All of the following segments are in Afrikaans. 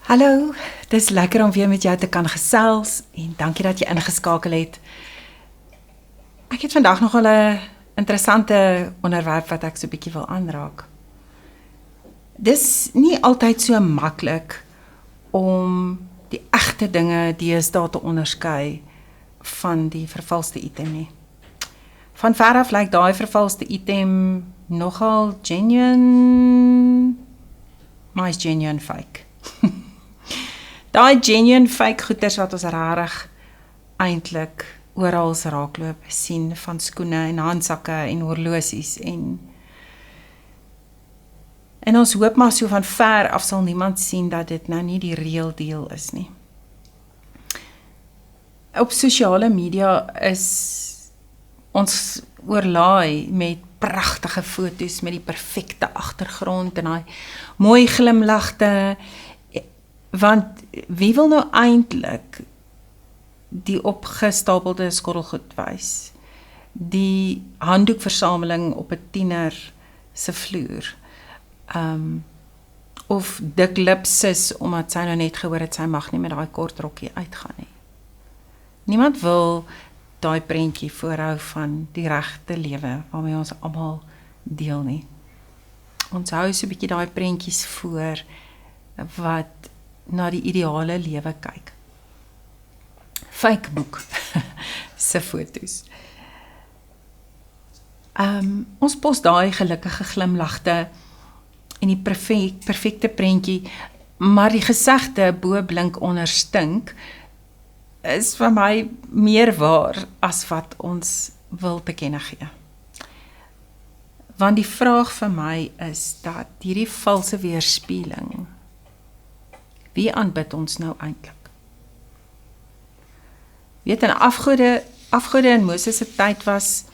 Hallo, dis lekker om weer met jou te kan gesels en dankie dat jy ingeskakel het. Ek het vandag nogal 'n interessante onderwerp wat ek so 'n bietjie wil aanraak. Dis nie altyd so maklik om die egte dinge deesdae te onderskei van die vervalste item nie. Van ver af lyk daai vervalste item nogal genuine, maar is genuine fake. Daai genuine fake goeders wat ons rarig eintlik oral raakloop sien, van skoene en handsakke en horlosies en ons hoop maar so van ver af sal niemand sien dat dit nou nie die real deal is nie. Op sosiale media is ons oorlaai met pragtige foto's met die perfekte agtergrond en daai mooi glimlagte. Want wie wil nou eintlik die opgestapelde skottelgoed wys? Die handdoekversameling op 'n tiener se vloer. Of dik lipsus omdat sy nou net gehoor het sy mag nie met daai kort rokkie uitgaan nie. Niemand wil daai prentjie voorhou van die regte lewe waarmee ons almal deel nie. Ons hou so 'n bietjie daai prentjies voor wat na die ideale lewe kyk. Fakeboek se foto's. Ons pos daai gelukkige glimlagte en die perfekte prentjie, maar die gesegde bo blink onder stink is vir my meer waar as wat ons wil bekenne gee. Want die vraag vir my is dat hierdie valse weerspieëling, wie aanbid ons nou eintlik? Weet, en afgode in Moses se tyd was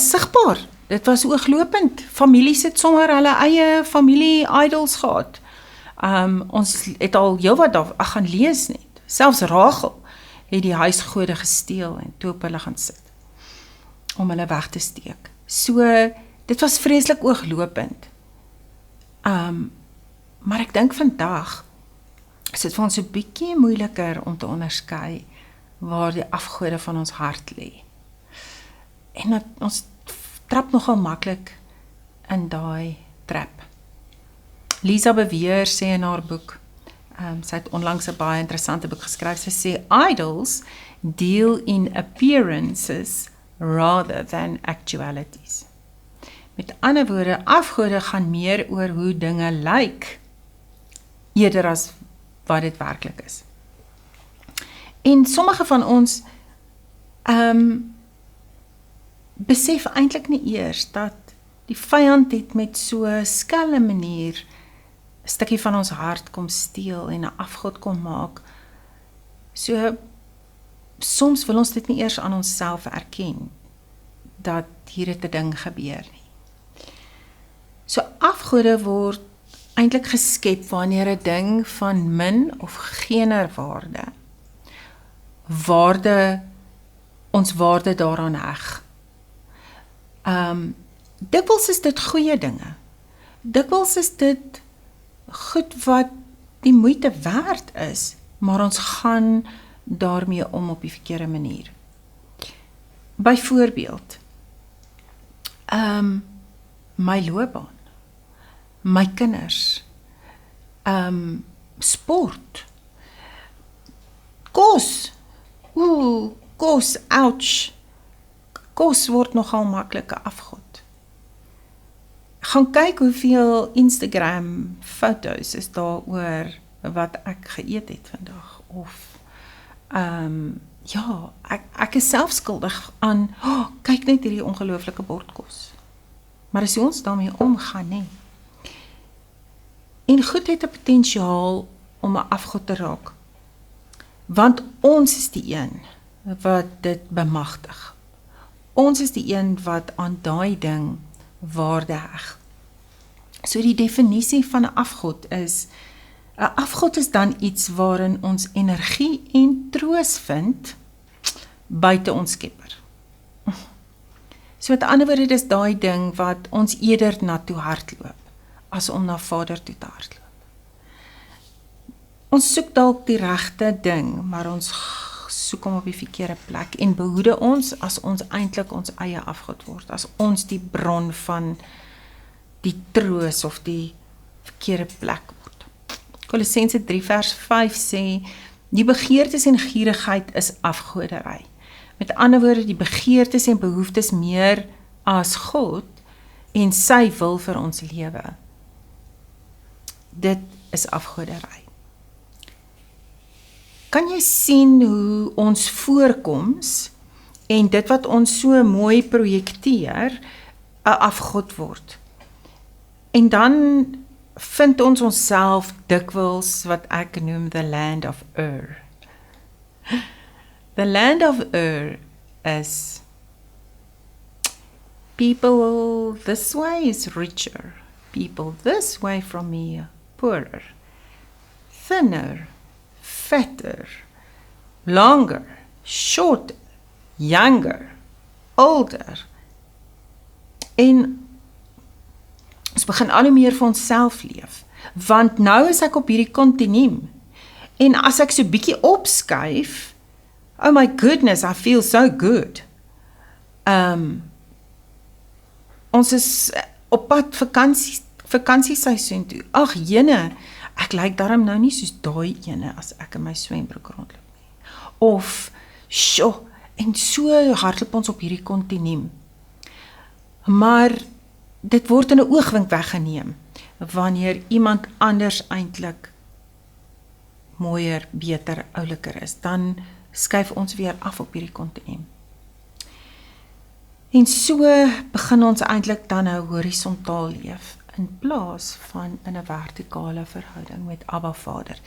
sigbaar. Dit was ooglopend. Families het sommer hulle eie familie idols gehad. Ons het al heelwat daar gaan lees net. Selfs Rachel het die huisgode gesteel en toe op hulle gaan sit om hulle weg te steek. So, dit was vreeslik ooglopend. Maar ek dink vandag is dit vir ons 'n bietjie moeiliker om te onderskei waar die afgode van ons hart lê. En dat ons trap nogal maklik in daai trap. Lisa Beweer sê in haar boek, sy het onlangs 'n baie interessante boek geskryf, sy sê, idols deal in appearances rather than actualities. Met ander woorde, afgode gaan meer oor hoe dinge lyk, eerder as wat dit werklik is. En sommige van ons besef eintlik nie eers dat die vyand het met so skelm manier 'n stukkie van ons hart kom steel en 'n afgod kom maak. So soms wil ons dit nie eers aan onsself erken dat hier 'n ding gebeur nie. So afgode word eintlik geskep wanneer 'n ding van min of geen ons waarde daaraan heg. Dikwels is dit goeie dinge. Dikwels is dit goed wat die moeite werd is, maar ons gaan daarmee om op die verkeerde manier. Byvoorbeeld, my loopbaan, my kinders, sport, kos, ouch, kos word nogal maklike afgod. Gaan kyk hoeveel Instagram foto's is daar oor wat ek geëet het vandag, of ja, ek is self skuldig aan, kyk net hierdie ongelooflike bord kos. Maar as ons daarmee omgaan, nee. En goed het 'n potensiaal om 'n afgod te raak. Want ons is die een wat dit bemagtig. Ons is die een wat aan daai ding waarde heg. So die definisie van 'n afgod is, 'n afgod is dan iets waarin ons energie en troos vind buite ons Skepper. So met ander woorde, dis daai ding wat ons eerder na toe hardloop as om na Vader toe te hardloop. Ons soek dalk die regte ding, maar ons soek hom op die verkeerde plek en behoede ons as ons eintlik ons eie afgod word, as ons die bron van die troos of die verkeerde plek word. Kolossense 3 vers 5 sê, die begeertes en gierigheid is afgoderry. Met ander woorde, die begeertes en behoeftes meer as God en sy wil vir ons lewe. Dit is afgoderry. Kan jy sien hoe ons voorkoms en dit wat ons so mooi projekteer, 'n afgod word? En dan vind ons onsself dikwels wat ek noem the land of Ur. The land of Ur is people this way is richer, people this way from me poorer, thinner, fatter, longer, shorter, younger, older. En ons begin al hoe meer vir onsself leef, want nou is ek op hierdie kontinuum, en as ek so bietjie opskuif, oh my goodness, I feel so good. Ons is op pad vakansieseisoen toe, ag jene, ek lyk daarom nou nie soos daai ene as ek in my swembroek rondloop nie, of, sjo, en so hardloop ons op hierdie kontinuum, maar dit word in 'n oogwink weggeneem, wanneer iemand anders eintlik mooier, beter, ouliker is, dan skuif ons weer af op hierdie kontinuum. En so begin ons eintlik dan nou horisontaal leef, in plaas van in 'n vertikale verhouding met Abba Vader.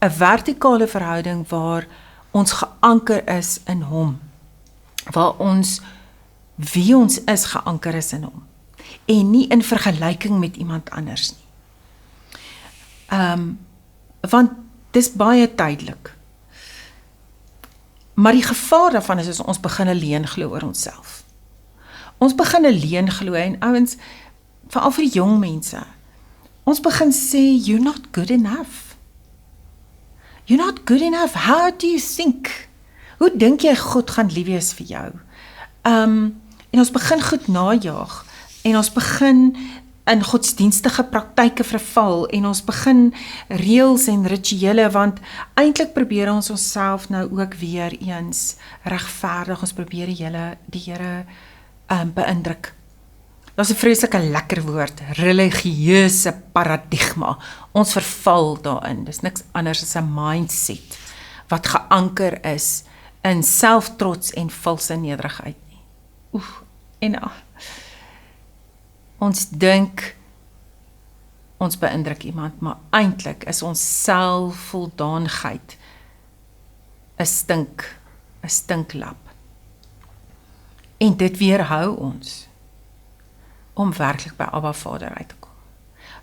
'n Vertikale verhouding waar ons geanker is in hom, waar ons wie ons is geanker is in hom, en nie in vergelyking met iemand anders nie. Want dis baie tydelik. Maar die gevaar daarvan is ons begin 'n leuen glo oor onsself. Ons begin 'n leuen glo en ouens, veral vir die jong mense, ons begin sê, you're not good enough. You're not good enough. How do you think? Hoe dink jy God gaan lief wees vir jou? En ons begin goed najaag, en ons begin in godsdienstige praktyke verval, en ons begin reëls en rituele, want eintlik probeer ons onsself nou ook weer eens regverdig, ons probeer die Here beïndruk. Dat is 'n vreeslike lekker woord, religieuse paradigma. Ons verval daarin, dis niks anders as 'n mindset, wat geanker is in selftrots en valse nederigheid nie. Ons dink, ons beïndruk iemand, maar eintlik is ons selfvoldaanheid 'n stinklap. En dit weerhou ons om werklik by Abba Vader uit te kom.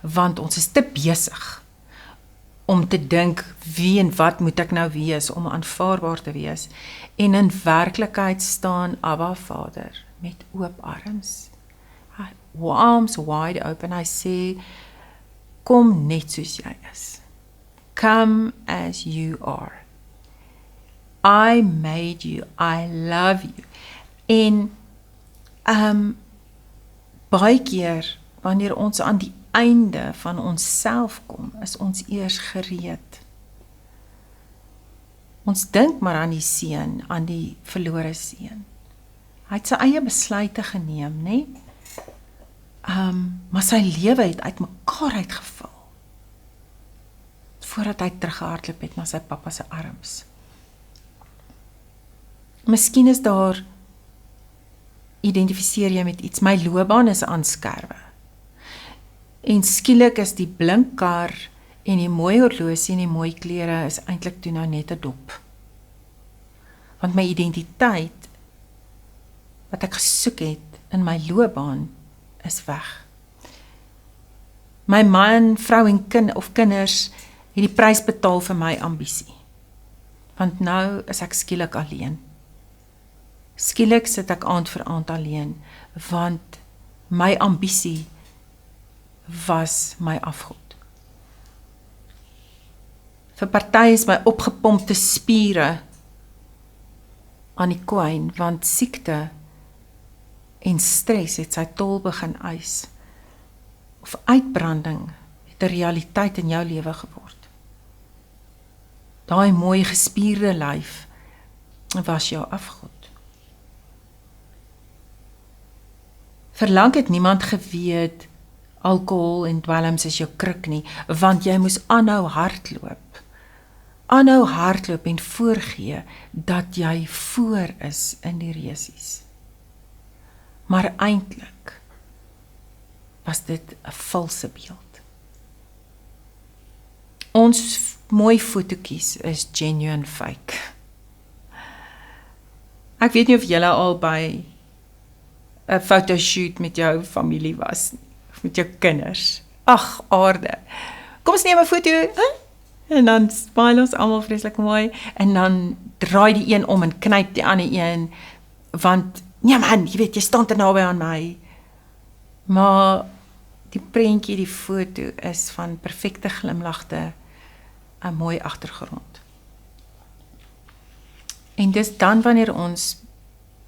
Want ons is te besig om te dink, wie en wat moet ek nou wees, om aanvaarbaar te wees. En in werklikheid staan Abba Vader met oop arms. Arms wide open, hy sê, kom net soos jy is. Come as you are. I made you, I love you. En baie keer, wanneer ons aan die einde van onsself kom, is ons eers gereed. Ons dink maar aan die seun, aan die verlore seun. Hy het sy eie besluite geneem, né? Maar sy lewe het uit mekaar uitgeval, voordat hy teruggehardloop het na sy pappa se arms. Miskien is daar, identifiseer jy met iets, my loopbaan is aan skerwe. En skielik is die blink kar en die mooi horlosie en die mooi klere is eintlik toe nou net 'n dop. Want my identiteit, wat ek gesoek het in my loopbaan, is weg. My man, vrou en kinders het die prys betaal vir my ambisie. Want nou is ek skielik alleen. Skielik sit ek aand vir aand alleen, want my ambisie was my afgod. Vir party is my opgepompte spiere aan die kwyn, want siekte en stres het sy tol begin eis. Of uitbranding het 'n realiteit in jou lewe geword. Daai mooi gespierde lyf was jou afgod. Verlang het niemand geweet alkohol en dwelms is jou kruk nie, want jy moes aanhou hardloop. Aanhou hardloop en voorgee dat jy voor is in die resies. Maar eintlik was dit 'n valse beeld. Ons mooi fotootjies is genuine fake. Ek weet nie of julle al by 'n fotoshoot met jou familie was nie, of met jou kinders. Ag, aarde. Kom ons neem 'n foto, en dan smile ons almal vreeslik mooi, en dan draai die een om en knyp die ander een, want, nee man, jy weet, jy staan te naby aan my. Maar die prentjie, die foto is van perfekte glimlagte, 'n mooi agtergrond. En dis dan wanneer ons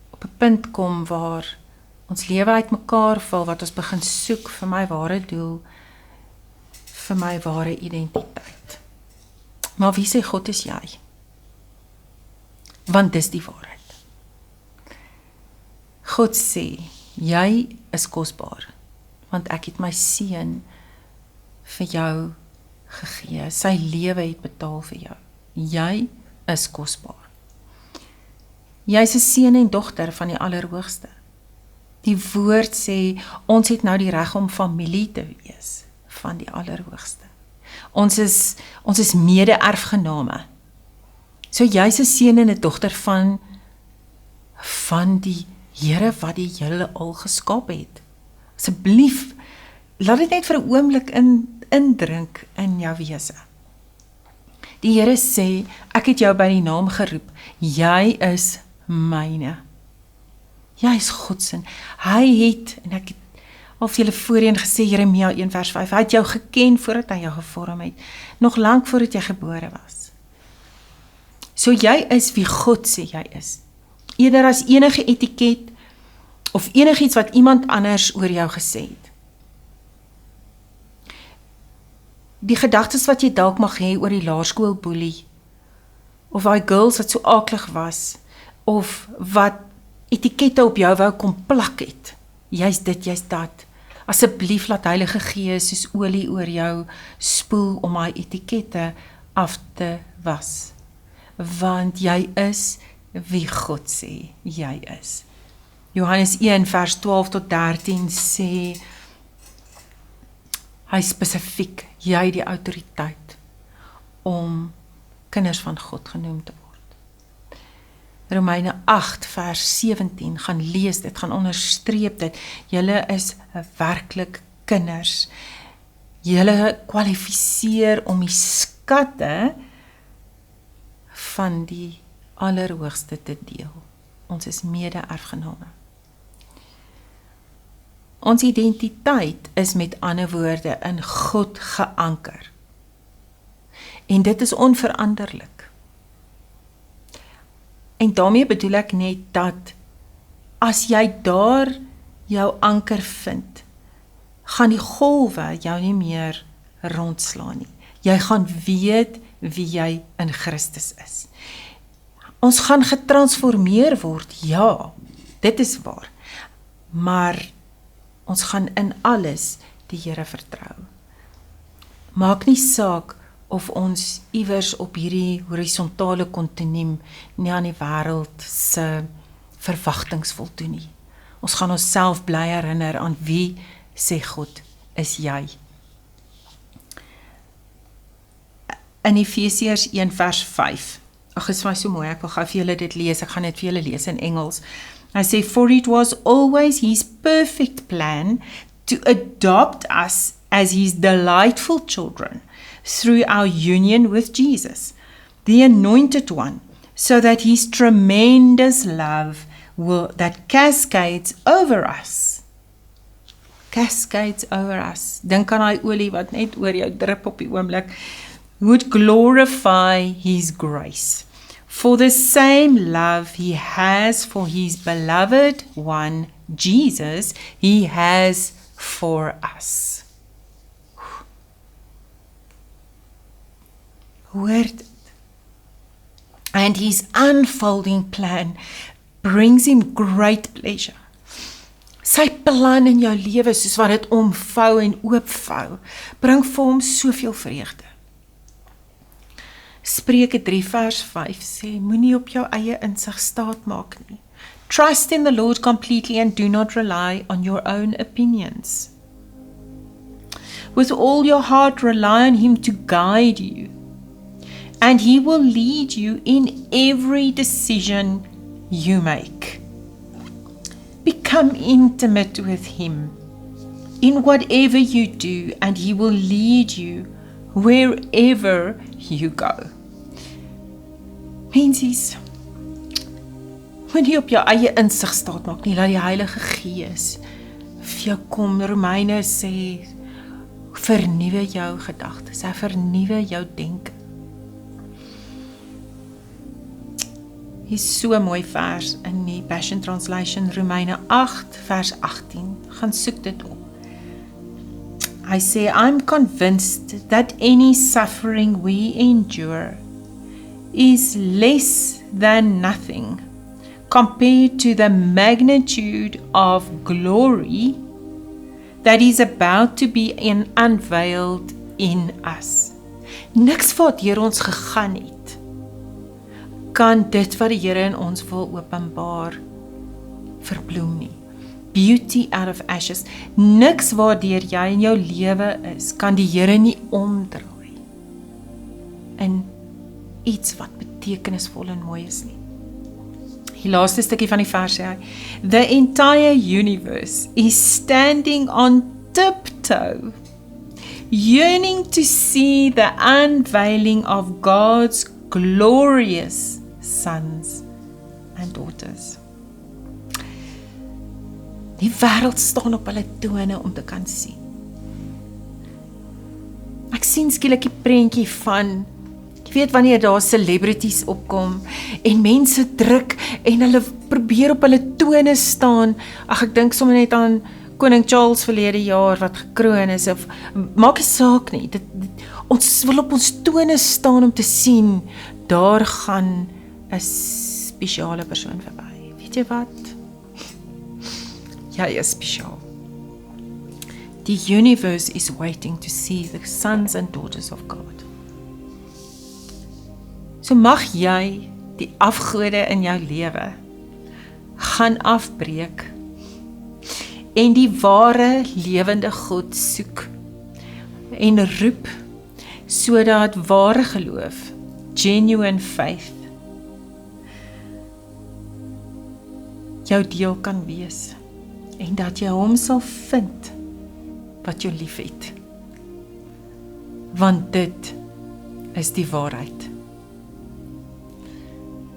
op 'n punt kom waar ons lewe uitmekaar val, wat ons begin soek vir my ware doel, vir my ware identiteit. Maar wie sê God is jy? Want dis die waarheid. God sê, jy is kosbaar, want ek het my seun vir jou gegee. Sy lewe het betaal vir jou. Jy is kosbaar. Jy is 'n seun en dogter van die Allerhoogste. Die woord sê, ons het nou die reg om familie te wees van die Allerhoogste. Ons is mede-erfgename. So jy's 'n seun en 'n dogter van die Here wat die heelal geskaap het. Asseblief, laat dit net vir 'n oomblik indrink in jou wese. Die Here sê, ek het jou by die naam geroep. Jy is myne. Jy is God se. Hy het, en ek het al vir julle voorheen gesê, Jeremia 1:5, hy het jou geken voordat hy jou gevorm het, nog lank voordat jy gebore was. So jy is wie God sê jy is. Eerder as enige etiket, of enigiets wat iemand anders oor jou gesê het. Die gedagtes wat jy dalk mag hê oor die laerskoolboelie, of daai girls wat so aaklig was, of wat etikette op jou wou kom plak het. Jy's dit, jy's dat. Asseblief laat Heilige Gees soos olie oor jou spoel om daai etikette af te was. Want jy is wie God sê jy is. Johannes 1 vers 12 tot 13 sê, hy spesifiek, jy die autoriteit om kinders van God genoem te word. Romeine 8 vers 17, gaan lees dit, gaan onderstreep dit, julle is werklik kinders, julle kwalifiseer om die skatte van die Allerhoogste te deel. Ons is mede-erfgename. Ons identiteit is met ander woorde in God geanker. En dit is onveranderlik. En daarmee bedoel ek net dat as jy daar jou anker vind, gaan die golwe jou nie meer rondslaan nie. Jy gaan weet wie jy in Christus is. Ons gaan getransformeer word, ja, dit is waar. Maar ons gaan in alles die Here vertrou. Maak nie saak of ons iewers op hierdie horisontale kontinuum nie aan die wêreld se verwagtinge voldoen nie. Ons gaan onsself bly herinner aan wie sê God is jy. In Efesiërs 1 vers 5. Ag, is my so mooi, ek wil gou vir julle dit lees, ek gaan dit vir julle lees in Engels. Hy sê, for it was always his perfect plan to adopt us as his delightful children through our union with Jesus, the Anointed One, so that his tremendous love that cascades over us. Cascades over us. Dink aan daai olie wat net oor jou drup op die oomblik. would glorify his grace for the same love he has for his beloved one, Jesus, he has for us. Hoor dit. And his unfolding plan brings him great pleasure. Sy plan in jou lewe, soos wat dit omvou en oopvou, bring vir hom soveel vreugde. Spreuke 3 vers 5 sê, moenie op jou eie insig staat maak nie. Trust in the Lord completely and do not rely on your own opinions. With all your heart rely on him to guide you, and he will lead you in every decision you make. Become intimate with him in whatever you do, and he will lead you wherever you go. Mensies, moenie op jou eie insig staat maak nie, laat die Heilige Gees vir jou kom. Romeine sê, vernuwe jou gedagtes, hy vernuwe jou denke. Hier is so 'n mooi vers in die Passion Translation, Romeine 8 vers 18, gaan soek dit op. Hy sê, I'm convinced that any suffering we endure is less than nothing compared to the magnitude of glory that is about to be unveiled in us. Niks wat deur ons gegaan het, kan dit wat die Here in ons wil openbaar verbloem nie. Beauty out of ashes. Niks waardeur jy in jou lewe is, kan die Here nie omdraai in iets wat betekenisvol en mooi is nie. Die laaste stukkie van die vers sê hy, the entire universe is standing on tiptoe, yearning to see the unveiling of God's glorious sons and daughters. Die wêreld staan op hulle tone om te kan sien. Ek sien skielik die prentjie van, jy weet wanneer daar celebrities opkom en mense druk en hulle probeer op hulle tone staan. Ag, ek dink sommer net aan Koning Charles verlede jaar wat gekroon is, of maak nie saak nie. Ons wil op ons tone staan om te sien, daar gaan 'n spesiale persoon verby. Weet jy wat? Jy is spesiaal. The universe is waiting to see the sons and daughters of God. So mag jy die afgode in jou lewe gaan afbreek en die ware lewende God soek en roep, sodat ware geloof, genuine faith, jou deel kan wees en dat jy hom sal vind wat jou liefhet, want dit is die waarheid.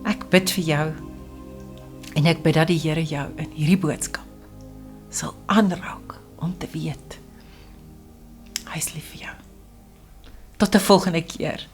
Ek bid vir jou en ek bid dat die Here jou in hierdie boodskap sal aanraak om te weet, hy is lief vir jou. Tot 'n volgende keer.